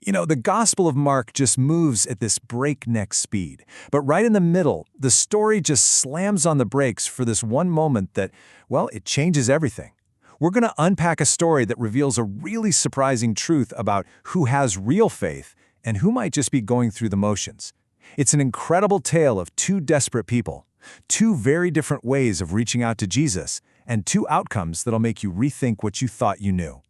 The Gospel of Mark just moves at this breakneck speed. But right in the middle, the story just slams on the brakes for this one moment that, well, it changes everything. We're going to unpack a story that reveals a really surprising truth about who has real faith and who might just be going through the motions. It's an incredible tale of two desperate people, two very different ways of reaching out to Jesus, and two outcomes that'll make you rethink what you thought you knew.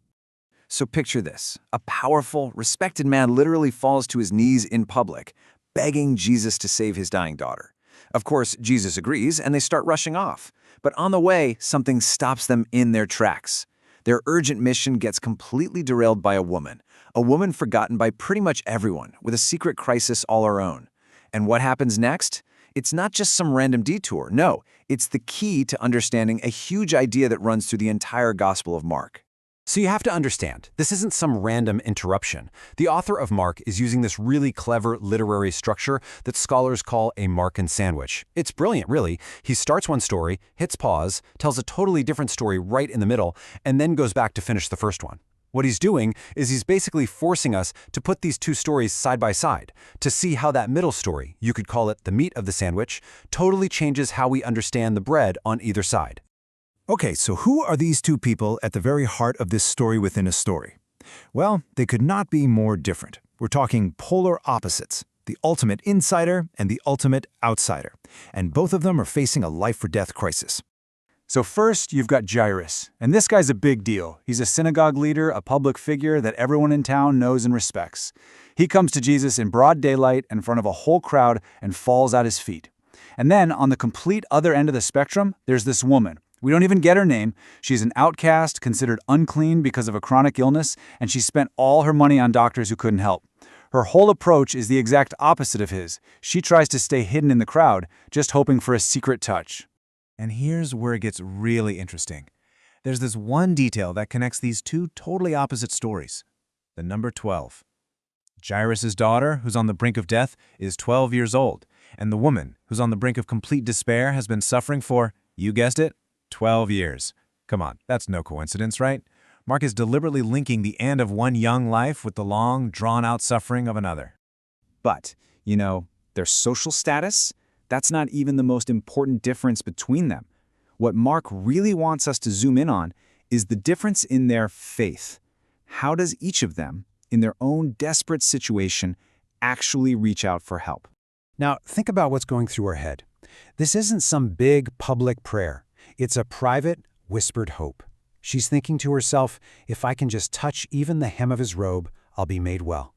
So picture this. A powerful, respected man literally falls to his knees in public, begging Jesus to save his dying daughter. Of course, Jesus agrees, and they start rushing off. But on the way, something stops them in their tracks. Their urgent mission gets completely derailed by a woman forgotten by pretty much everyone, with a secret crisis all her own. And what happens next? It's not just some random detour. No, it's the key to understanding a huge idea that runs through the entire Gospel of Mark. So you have to understand, this isn't some random interruption. The author of Mark is using this really clever literary structure that scholars call a Markan sandwich. It's brilliant, really. He starts one story, hits pause, tells a totally different story right in the middle, and then goes back to finish the first one. What he's doing is he's basically forcing us to put these two stories side by side, to see how that middle story, you could call it the meat of the sandwich, totally changes how we understand the bread on either side. Okay, so who are these two people at the very heart of this story within a story? Well, they could not be more different. We're talking polar opposites, the ultimate insider and the ultimate outsider. And both of them are facing a life-or-death crisis. So first, you've got Jairus, and this guy's a big deal. He's a synagogue leader, a public figure that everyone in town knows and respects. He comes to Jesus in broad daylight in front of a whole crowd and falls at his feet. And then, on the complete other end of the spectrum, there's this woman. We don't even get her name. She's an outcast, considered unclean because of a chronic illness, and she spent all her money on doctors who couldn't help. Her whole approach is the exact opposite of his. She tries to stay hidden in the crowd, just hoping for a secret touch. And here's where it gets really interesting. There's this one detail that connects these two totally opposite stories. The number 12. Jairus' daughter, who's on the brink of death, is 12 years old, and the woman, who's on the brink of complete despair, has been suffering for, you guessed it, 12 years. Come on, that's no coincidence, right? Mark is deliberately linking the end of one young life with the long, drawn-out suffering of another. But, their social status, that's not even the most important difference between them. What Mark really wants us to zoom in on is the difference in their faith. How does each of them, in their own desperate situation, actually reach out for help? Now, think about what's going through her head. This isn't some big public prayer. It's a private, whispered hope. She's thinking to herself, if I can just touch even the hem of his robe, I'll be made well.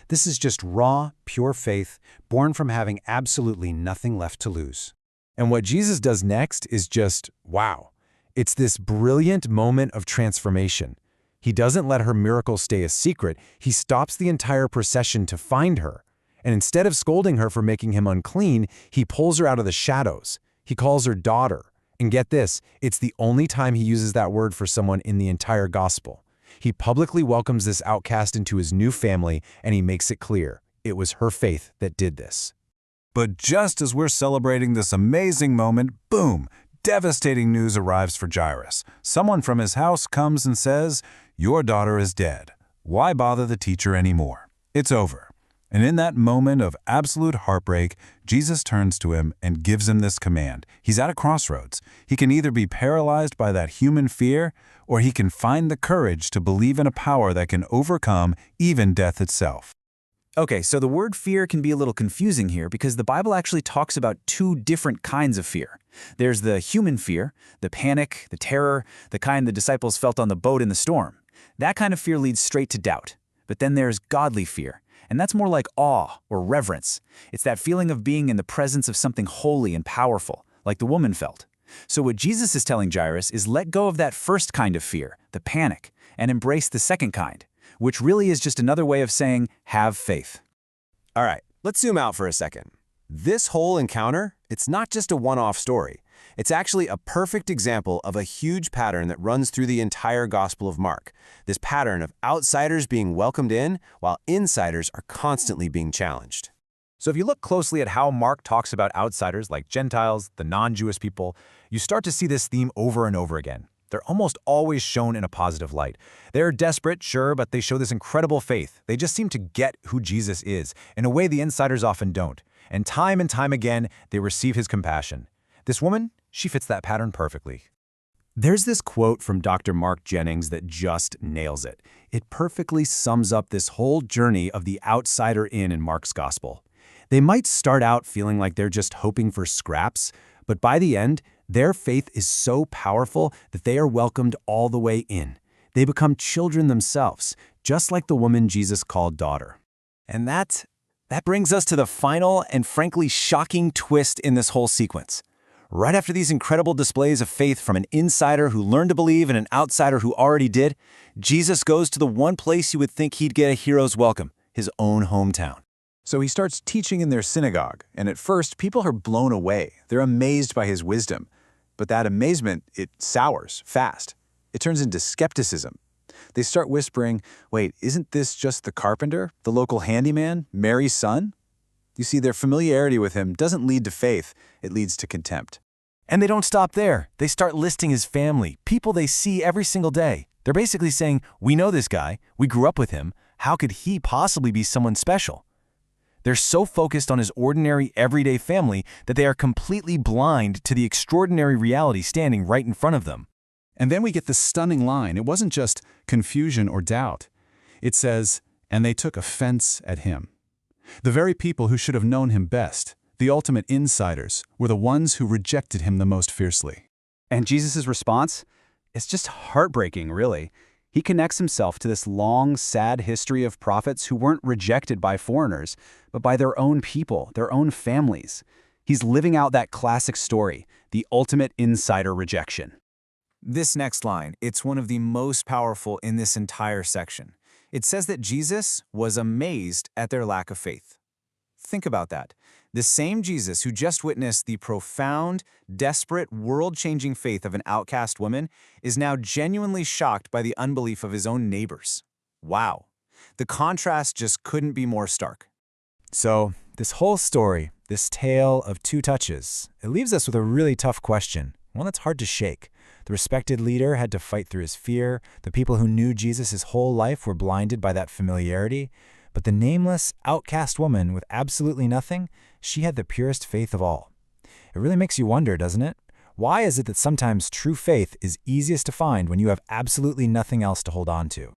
This is just raw, pure faith, born from having absolutely nothing left to lose. And what Jesus does next is just, wow. It's this brilliant moment of transformation. He doesn't let her miracle stay a secret. He stops the entire procession to find her. And instead of scolding her for making him unclean, he pulls her out of the shadows. He calls her daughter. And get this, it's the only time he uses that word for someone in the entire gospel. He publicly welcomes this outcast into his new family, and he makes it clear, it was her faith that did this. But just as we're celebrating this amazing moment, boom, devastating news arrives for Jairus. Someone from his house comes and says, your daughter is dead. Why bother the teacher anymore? It's over. And in that moment of absolute heartbreak, Jesus turns to him and gives him this command. He's at a crossroads. He can either be paralyzed by that human fear, or he can find the courage to believe in a power that can overcome even death itself. Okay, so the word fear can be a little confusing here because the Bible actually talks about two different kinds of fear. There's the human fear, the panic, the terror, the kind the disciples felt on the boat in the storm. That kind of fear leads straight to doubt. But then there's godly fear. And that's more like awe or reverence. It's that feeling of being in the presence of something holy and powerful, like the woman felt. So what Jesus is telling Jairus is let go of that first kind of fear, the panic, and embrace the second kind, which really is just another way of saying, have faith. All right, let's zoom out for a second. This whole encounter, it's not just a one-off story. It's actually a perfect example of a huge pattern that runs through the entire Gospel of Mark. This pattern of outsiders being welcomed in, while insiders are constantly being challenged. So if you look closely at how Mark talks about outsiders like Gentiles, the non-Jewish people, you start to see this theme over and over again. they're almost always shown in a positive light. They're desperate, sure, but they show this incredible faith. They just seem to get who Jesus is, in a way the insiders often don't. And time again, they receive his compassion. This woman, she fits that pattern perfectly. There's this quote from Dr. Mark Jennings that just nails it. It perfectly sums up this whole journey of the outsider in Mark's gospel. They might start out feeling like they're just hoping for scraps, but by the end, their faith is so powerful that they are welcomed all the way in. They become children themselves, just like the woman Jesus called daughter. And that brings us to the final and frankly shocking twist in this whole sequence. Right after these incredible displays of faith from an insider who learned to believe and an outsider who already did, Jesus goes to the one place you would think he'd get a hero's welcome, his own hometown. So he starts teaching in their synagogue, and at first, people are blown away. They're amazed by his wisdom. But that amazement, it sours fast. It turns into skepticism. They start whispering, wait, isn't this just the carpenter, the local handyman, Mary's son? You see, their familiarity with him doesn't lead to faith, it leads to contempt. And they don't stop there. They start listing his family, people they see every single day. They're basically saying, we know this guy, we grew up with him, how could he possibly be someone special? They're so focused on his ordinary, everyday family that they are completely blind to the extraordinary reality standing right in front of them. And then we get this stunning line. It wasn't just confusion or doubt. It says, and they took offense at him. The very people who should have known him best, the ultimate insiders, were the ones who rejected him the most fiercely. And Jesus' response? It's just heartbreaking, really. He connects himself to this long, sad history of prophets who weren't rejected by foreigners, but by their own people, their own families. He's living out that classic story, the ultimate insider rejection. This next line, it's one of the most powerful in this entire section. It says that Jesus was amazed at their lack of faith. Think about that. The same Jesus who just witnessed the profound, desperate, world-changing faith of an outcast woman is now genuinely shocked by the unbelief of his own neighbors. Wow. The contrast just couldn't be more stark. So, this whole story, this tale of two touches, it leaves us with a really tough question, one that's hard to shake. The respected leader had to fight through his fear. The people who knew Jesus his whole life were blinded by that familiarity. But the nameless, outcast woman with absolutely nothing, she had the purest faith of all. It really makes you wonder, doesn't it? Why is it that sometimes true faith is easiest to find when you have absolutely nothing else to hold on to?